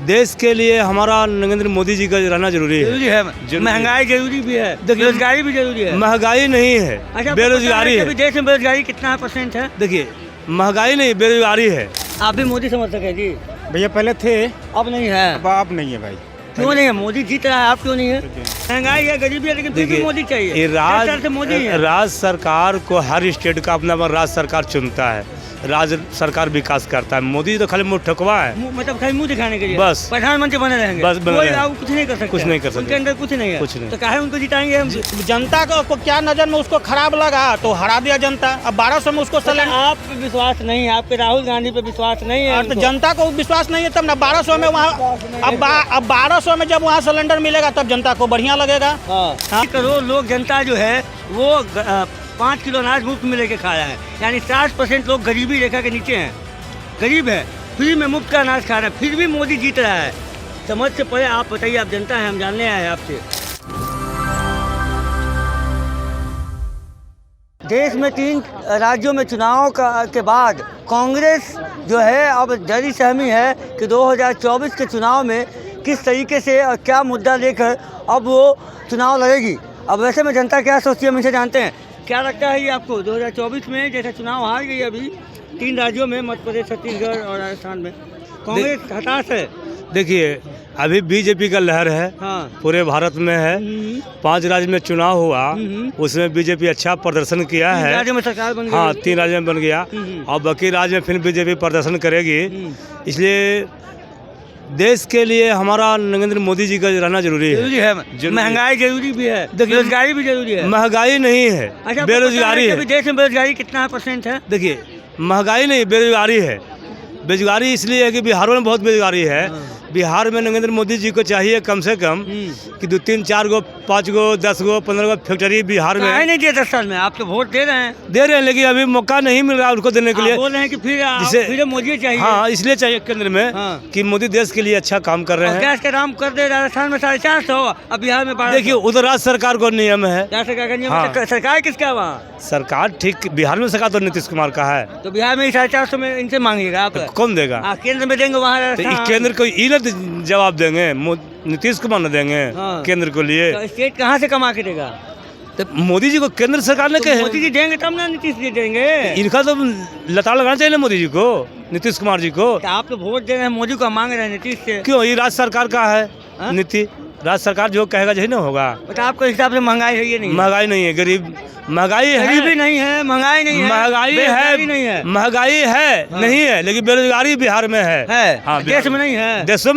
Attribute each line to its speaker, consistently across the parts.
Speaker 1: देश के लिए हमारा नरेंद्र मोदी जी का रहना जरूरी है।
Speaker 2: महंगाई जरूरी भी है, बेरोजगारी भी जरूरी है।
Speaker 1: महंगाई नहीं है,
Speaker 2: अच्छा,
Speaker 1: बेरोजगारी है।
Speaker 2: देश में बेरोजगारी कितना % है?
Speaker 1: देखिए, महंगाई नहीं, बेरोजगारी है।
Speaker 2: आप भी मोदी समर्थक है जी?
Speaker 3: भैया पहले थे,
Speaker 2: अब नहीं है।
Speaker 3: अब नहीं है भाई।
Speaker 2: क्यों नहीं है? मोदी जीत रहा है, आप क्यों नहीं है? महंगाई है, गरीबी है, लेकिन फिर भी मोदी चाहिए।
Speaker 1: राज्य सरकार को हर स्टेट का अपना राज्य सरकार चुनता है, राज्य सरकार विकास करता है। मोदी तो खाली मुँह ठकवा है,
Speaker 2: मतलब खाली मुंह दिखाने के लिए
Speaker 1: बस
Speaker 2: प्रधानमंत्री बने रहेंगे,
Speaker 1: बस बने रहेंगे।
Speaker 2: कुछ नहीं कर सकते,
Speaker 1: कुछ नहीं कर सकते,
Speaker 2: उनके अंदर कुछ नहीं है,
Speaker 1: कुछ नहीं।
Speaker 2: तो काहे उनको जिताएंगे हम?
Speaker 3: जनता को क्या नजर में उसको खराब लगा तो हरा दिया जनता। अब 1200 में उसको
Speaker 2: आप पे विश्वास नहीं है, आपके राहुल गांधी पे विश्वास नहीं है
Speaker 3: तो जनता को विश्वास नहीं है तब ना 1200 में वहाँ अब 1200 में जब वहाँ सिलेंडर मिलेगा तब जनता को बढ़िया लगेगा।
Speaker 2: 1 करोड़ लोग जनता जो है वो 5 किलो अनाज मुफ्त में लेके खा रहा है, यानी 60% लोग गरीबी रेखा के नीचे हैं, गरीब है, फ्री में मुफ्त का अनाज खा रहा है, फिर भी मोदी जीत रहा है। समझ से पहले आप बताइए, आप जनता है, हम जानने आए हैं आपसे। देश में 3 राज्यों में चुनाव के बाद कांग्रेस जो है अब डरी सहमी है कि 2024 के चुनाव में किस तरीके से और क्या मुद्दा लेकर अब वो चुनाव लड़ेगी। अब वैसे में जनता क्या सोचती है हम इसे जानते हैं। क्या लगता है ये आपको 2024 में जैसे चुनाव हार गई अभी 3 राज्यों में, मध्य प्रदेश, छत्तीसगढ़ और राजस्थान में, कांग्रेस हताश है?
Speaker 1: देखिए, अभी बीजेपी का लहर है,
Speaker 2: हाँ।
Speaker 1: पूरे भारत में है। 5 राज्य में चुनाव हुआ, उसमें बीजेपी अच्छा प्रदर्शन किया है।
Speaker 2: 3 राज्यों में सरकार बन गई।
Speaker 1: हाँ, 3 राज्य में बन गया और बाकी राज्य में फिर बीजेपी प्रदर्शन करेगी। इसलिए देश के लिए हमारा नरेंद्र मोदी जी का रहना जरूरी है।
Speaker 2: महंगाई जरूरी भी है, बेरोजगारी भी जरूरी है।
Speaker 1: महंगाई नहीं है,
Speaker 2: अच्छा,
Speaker 1: बेरोजगारी है।
Speaker 2: देश में बेरोजगारी कितना % है?
Speaker 1: देखिए, महंगाई नहीं, बेरोजगारी है। बेरोजगारी इसलिए है कि बिहार में बहुत बेरोजगारी है। बिहार में नरेंद्र मोदी जी को चाहिए कम से कम कि 2, 3, 4 गो, 5 गो, 10 गो, 15 गो फैक्ट्री बिहार में
Speaker 2: नहीं दिया 10 साल में। आप तो वोट दे रहे हैं,
Speaker 1: लेकिन अभी मौका नहीं मिल रहा उनको देने के लिए।
Speaker 2: बोल रहे हैं कि फिर मोदी चाहिए।
Speaker 1: हाँ, इसलिए चाहिए केंद्र में कि मोदी देश के लिए अच्छा काम कर रहे हैं।
Speaker 2: गैस का दाम कर दे राजस्थान में 450, अब बिहार में 1200।
Speaker 1: देखिए, उधर राज्य सरकार को नियम है।
Speaker 2: सरकार का नियम? सरकार किसका वहाँ?
Speaker 1: सरकार ठीक, बिहार में सरकार तो नीतीश कुमार का है,
Speaker 2: तो बिहार में 450 में इनसे मांगिएगा आप?
Speaker 1: कौन देगा?
Speaker 2: केंद्र में देंगे वहाँ,
Speaker 1: केंद्र को जवाब देंगे, नीतीश कुमार न देंगे केंद्र को लिए।
Speaker 2: तो स्टेट कहाँ से कमा के देगा?
Speaker 1: तो मोदी जी को केंद्र सरकार ने कहे,
Speaker 2: मोदी जी देंगे तब ना नीतीश जी देंगे।
Speaker 1: इनका तो लताड़ लगाना चाहिए मोदी जी को, नीतीश कुमार जी को।
Speaker 2: तो आप तो वोट दे रहे हैं, मोदी को मांग रहे हैं नीतीश से।
Speaker 1: क्यों? ये राज्य सरकार का है नीति, राज्य सरकार जो कहेगा यही ना होगा।
Speaker 2: तो आपके हिसाब से महंगाई है? ये नहीं,
Speaker 1: महंगाई नहीं है, महंगाई है,
Speaker 2: गरीबी नहीं है, महंगाई नहीं है,
Speaker 1: महंगाई है, महंगाई है नहीं है, लेकिन बेरोजगारी बिहार में है। हाँ,
Speaker 2: देश में नहीं है,
Speaker 1: देशों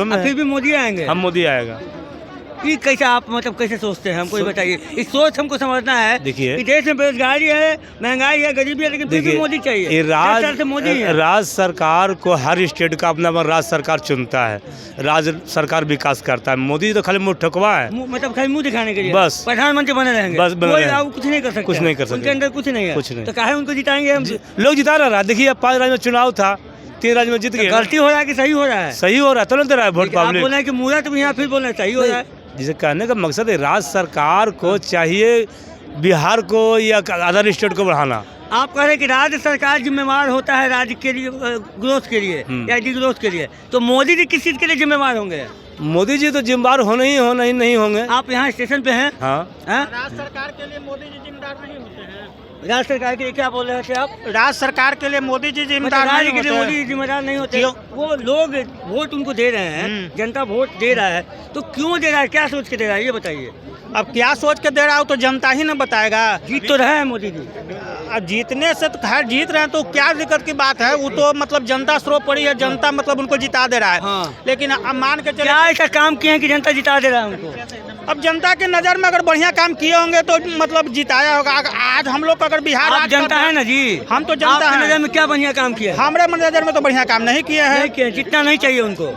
Speaker 1: में
Speaker 2: फिर भी मोदी आएंगे।
Speaker 1: हम मोदी आएगा।
Speaker 2: ये कैसे आप मतलब कैसे सोचते हैं, हमको ये बताइए। इस सोच हमको समझना है।
Speaker 1: देखिए,
Speaker 2: कि देश में बेरोजगारी है, महंगाई है, गरीबी है, लेकिन फिर भी मोदी चाहिए।
Speaker 1: राज्य सरकार को हर स्टेट का अपना राज्य सरकार चुनता है, राज्य सरकार विकास करता है। मोदी तो खाली मुँह ठकवा है,
Speaker 2: मतलब खाली मुँह दिखाने के लिए,
Speaker 1: बस
Speaker 2: प्रधानमंत्री बने रहेंगे,
Speaker 1: बस
Speaker 2: कुछ नहीं कर सकते,
Speaker 1: कुछ नहीं कर सकते,
Speaker 2: उनके अंदर कुछ नहीं है,
Speaker 1: कुछ नहीं।
Speaker 2: तो काहे उनको जिताएंगे हम?
Speaker 1: लोग जिता रहा है। देखिए, 5 राज्य में चुनाव था, 3 राज्य में जीत गए।
Speaker 2: गलती हो रहा है कि सही हो रहा है?
Speaker 1: सही हो रहा है, तो नहीं दे रहा है वोट पब्लिक।
Speaker 2: बोल रहे हैं कि मुहूर्त भी यहाँ, फिर बोल रहे हैं सही हो रहा है।
Speaker 1: जिसे कहने का मकसद है, राज्य सरकार को चाहिए बिहार को या अदर स्टेट को बढ़ाना।
Speaker 2: आप कह रहे हैं कि राज्य सरकार जिम्मेवार होता है राज्य के लिए, ग्रोथ के लिए या डिग्रोथ के लिए, तो मोदी जी किस चीज के लिए जिम्मेवार होंगे?
Speaker 1: मोदी जी तो जिम्मेदार होना ही नहीं होंगे।
Speaker 2: आप यहाँ स्टेशन पे हैं?
Speaker 1: हाँ।
Speaker 3: राज्य सरकार के लिए मोदी जी जिम्मेदार नहीं होते हैं।
Speaker 2: राज्य सरकार के लिए क्या बोल रहे थे आप?
Speaker 3: राज्य सरकार के लिए मोदी जी जिम्मेदार नहीं होते।
Speaker 2: मोदी जिम्मेदार नहीं होते। वो लोग वोट उनको दे रहे हैं, जनता वोट दे रहा है, तो क्यों दे रहा है, क्या सोच के दे रहा है, ये बताइए।
Speaker 3: अब क्या सोच के दे रहा हो तो जनता ही न बताएगा।
Speaker 2: जीत तो रहे हैं मोदी जी।
Speaker 3: अब जीतने से तो खैर जीत रहे हैं, तो क्या दिक्कत की बात है? वो तो मतलब जनता स्रोत पड़ी है, जनता मतलब उनको जिता दे रहा है।
Speaker 2: हाँ।
Speaker 3: लेकिन अब मान के चले,
Speaker 2: क्या ऐसा काम किए हैं कि जनता जिता दे रहा है उनको?
Speaker 3: अब जनता के नज़र में अगर बढ़िया काम किए होंगे तो मतलब जिताया होगा। आज हम लोग अगर बिहार
Speaker 2: आप जनता है ना जी,
Speaker 3: हम तो जनता है।
Speaker 2: नजर में क्या बढ़िया काम किया?
Speaker 3: हमारे नज़र में तो बढ़िया काम नहीं किया है।
Speaker 2: जितना नहीं चाहिए उनको,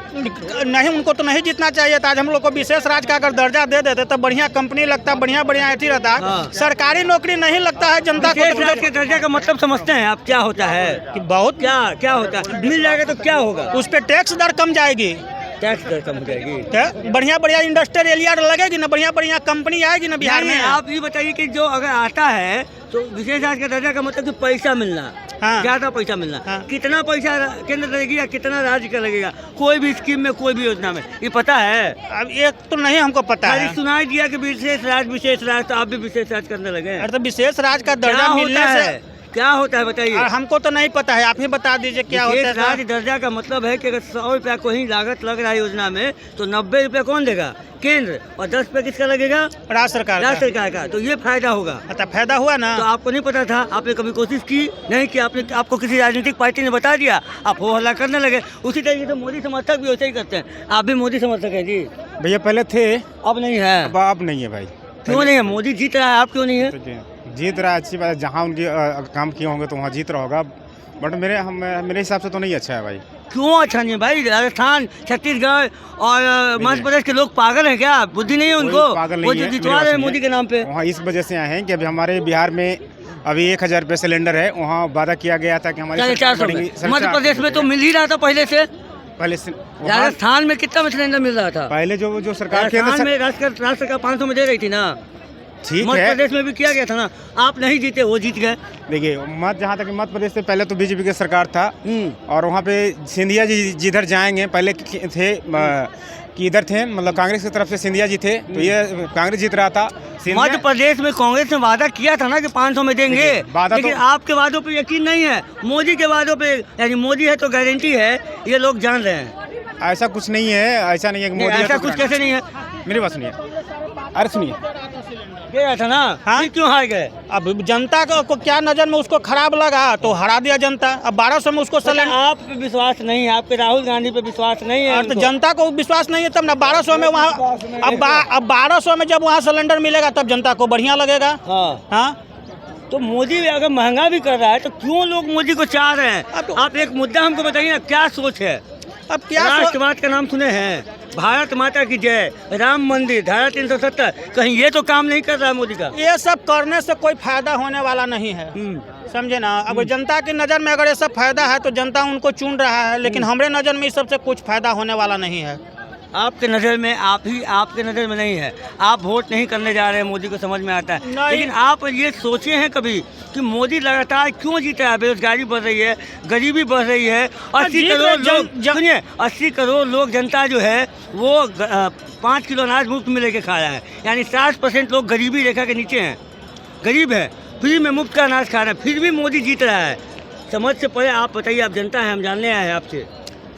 Speaker 3: नहीं, उनको तो नहीं जीतना चाहिए था। आज हम लोग को विशेष राज्य का अगर दर्जा दे देते तो बढ़िया कंपनी लगता, बढ़िया ऐसी रहता। सरकारी नौकरी नहीं लगता है जनता को।
Speaker 2: राज्य के दर्जा का मतलब समझते हैं आप? क्या होता है
Speaker 3: कि बहुत
Speaker 2: क्या होता है, मिल जाएगा तो क्या होगा?
Speaker 3: उस पर टैक्स दर कम जाएगी,
Speaker 2: टैक्स दर कम हो जाएगी,
Speaker 3: तो बढ़िया इंडस्ट्रियल एरिया लगेगी ना, बढ़िया कंपनी आएगी ना बिहार में।
Speaker 2: आप ये बताइए कि जो अगर आता है तो विशेष राज्य का दर्जा का मतलब कि पैसा मिलना,
Speaker 3: हाँ।
Speaker 2: ज्यादा पैसा मिलना।
Speaker 3: हाँ।
Speaker 2: कितना पैसा केंद्र लगेगा या कितना राज्य का लगेगा कोई भी स्कीम में, कोई भी योजना में, ये पता है?
Speaker 3: अब ये तो नहीं हमको पता
Speaker 2: खाली
Speaker 3: है।
Speaker 2: सुनाई दिया कि विशेष राज्य, तो आप भी विशेष राज्य करने लगे।
Speaker 3: अरे तो विशेष राज्य का
Speaker 2: क्या
Speaker 3: दर्जा
Speaker 2: होता
Speaker 3: मिलने
Speaker 2: है?
Speaker 3: से
Speaker 2: क्या होता है बताइए?
Speaker 3: हमको तो नहीं पता है, आप ही बता दीजिए क्या होता
Speaker 2: विशेष
Speaker 3: है।
Speaker 2: राज्य दर्जा का मतलब है कि अगर 100 रुपया कोई लागत लग रहा है योजना में, तो 90 रुपया कौन देगा? केंद्र। और 10 रुपया किसका लगेगा?
Speaker 3: राज्य सरकार
Speaker 2: राज्य
Speaker 3: का।
Speaker 2: सरकार का। तो ये फायदा होगा।
Speaker 3: अच्छा, फायदा हुआ ना।
Speaker 2: तो आपको नहीं पता था? आपने कभी कोशिश की नहीं कि आपको किसी राजनीतिक पार्टी ने बता दिया, आप हो हल्ला करने लगे? उसी तरीके से मोदी समर्थक भी वैसे ही करते हैं। आप भी मोदी समर्थक हैं जी?
Speaker 4: भैया पहले थे,
Speaker 2: अब नहीं है।
Speaker 4: अब नहीं है भाई।
Speaker 2: क्यों नहीं है? मोदी जीत रहा है, आप क्यों नहीं है?
Speaker 4: तो जीत रहा है, अच्छी बात है। जहाँ उनके काम किए होंगे तो वहाँ जीत रहा होगा, बट मेरे हिसाब से तो नहीं अच्छा है भाई।
Speaker 2: क्यों अच्छा नहीं भाई? राजस्थान, छत्तीसगढ़ और मध्य प्रदेश के लोग पागल हैं क्या? बुद्धि नहीं है उनको?
Speaker 4: पागल नहीं
Speaker 2: वो
Speaker 4: है,
Speaker 2: जो
Speaker 4: मेरी
Speaker 2: जितवा
Speaker 4: बात
Speaker 2: रहे हैं
Speaker 4: सुनिए।
Speaker 2: मोदी के नाम पे।
Speaker 4: वहाँ इस वजह से आए हैं कि अभी हमारे बिहार में अभी 1000 रुपये सिलेंडर है। वहाँ वादा किया गया था कि हमारी
Speaker 2: 450 में। मध्य प्रदेश में तो मिल ही रहा था पहले से।
Speaker 4: पहले
Speaker 2: राजस्थान में कितना में सिलेंडर मिल रहा था?
Speaker 4: पहले जो सरकार
Speaker 2: राजस्थान में राष्ट्र सरकार 500 में दे रही थी ना।
Speaker 4: ठीक
Speaker 2: मध्य
Speaker 4: है,
Speaker 2: प्रदेश में भी किया गया था ना। आप नहीं जीते, वो जीत गए।
Speaker 4: देखिए जहाँ तक मध्य प्रदेश से पहले तो बीजेपी की सरकार था, और वहाँ पे सिंधिया जी जिधर जाएंगे पहले थे कि इधर थे, मतलब कांग्रेस की तरफ से सिंधिया जी थे, तो ये कांग्रेस जीत रहा था।
Speaker 2: मध्य प्रदेश में कांग्रेस ने वादा किया था ना कि 500 में देंगे,
Speaker 4: वादा
Speaker 2: लेकिन आपके वादों पे यकीन नहीं है। मोदी के वादों पे, यानी मोदी है तो गारंटी है, ये लोग जान रहे हैं।
Speaker 4: ऐसा कुछ नहीं है, ऐसा नहीं है कि मोदी है
Speaker 2: ऐसा
Speaker 4: तो
Speaker 2: कुछ कैसे नहीं है?
Speaker 4: मेरी बात सुनिए, अरे सुनिए,
Speaker 2: गया था ना।
Speaker 3: हाँ?
Speaker 2: फिर क्यों हार गए?
Speaker 3: अब जनता को क्या नजर में उसको खराब लगा तो हरा दिया जनता। अब 1200 में उसको
Speaker 2: मतलब आप पे विश्वास नहीं है, आपके राहुल गांधी पे विश्वास नहीं है
Speaker 3: और तो
Speaker 2: उनको।
Speaker 3: जनता को विश्वास नहीं है तब ना 1200 में वहाँ। अब 1200 में जब वहाँ सिलेंडर मिलेगा तब जनता को बढ़िया लगेगा।
Speaker 2: हाँ।
Speaker 3: हाँ,
Speaker 2: तो मोदी भी अगर महंगा भी कर रहा है तो क्यों लोग मोदी को चाह रहे हैं? आप एक मुद्दा हमको बताइए ना, क्या सोच है?
Speaker 3: अब क्या
Speaker 2: राष्ट्रवाद का नाम सुने हैं, भारत माता की जय, राम मंदिर, धारा 370, कहीं ये तो काम नहीं कर रहा है मोदी का?
Speaker 3: ये सब करने से कोई फायदा होने वाला नहीं है, समझे ना। अगर जनता की नज़र में अगर ये सब फायदा है तो जनता उनको चुन रहा है, लेकिन हमारे नज़र में इस सबसे कुछ फायदा होने वाला नहीं है।
Speaker 2: आपके नज़र में, आपके नज़र में नहीं है, आप वोट नहीं करने जा रहे हैं, मोदी को समझ में आता है। लेकिन आप ये सोचे हैं कभी कि मोदी लगातार क्यों जीत रहा है? बेरोजगारी बढ़ रही है, गरीबी बढ़ रही है, 80 करोड़ लोग, सुनिए, 80 करोड़ लोग, जनता जो है वो 5 किलो अनाज मुफ्त में लेके खा रहा है, यानी 60% लोग गरीबी रेखा के नीचे हैं, गरीब है, फ्री में मुफ्त का अनाज खा रहे हैं, फिर भी मोदी जीत रहा है। समझ से परे आप बताइए, आप जनता है, हम जानने आए हैं आपसे।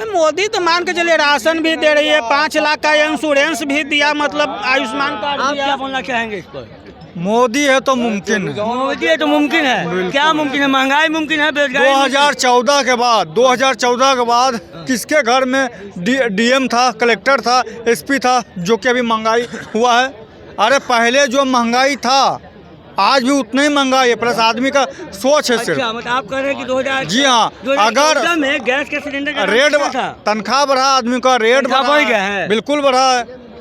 Speaker 3: मोदी तो मान के चलिए राशन भी दे रही है, 5 लाख का इंश्योरेंस भी दिया, मतलब आयुष्मान कार्ड
Speaker 2: आप
Speaker 3: दिया।
Speaker 2: क्या बोलना चाहेंगे इस पर?
Speaker 5: मोदी है तो मुमकिन है।
Speaker 2: मोदी है तो मुमकिन है। क्या मुमकिन है? महंगाई मुमकिन है, बेरोजगारी।
Speaker 5: 2014 के बाद किसके घर में डीएम था, कलेक्टर था, एसपी था, जो कि अभी महंगाई हुआ है? अरे पहले जो महंगाई था आज भी उतना ही महंगाई है, प्लस आदमी का सोच है सिर्फ।
Speaker 2: अच्छा, मतलब आप कह रहे हैं कि 2000,
Speaker 5: जी हाँ,
Speaker 2: 2014 में गैस के सिलेंडर का
Speaker 5: रेट
Speaker 2: दाम कितना था?
Speaker 5: तनख्वाह बढ़ा, आदमी का रेट
Speaker 2: तनख्वाह बढ़ गया है।
Speaker 5: बिल्कुल बढ़ा है।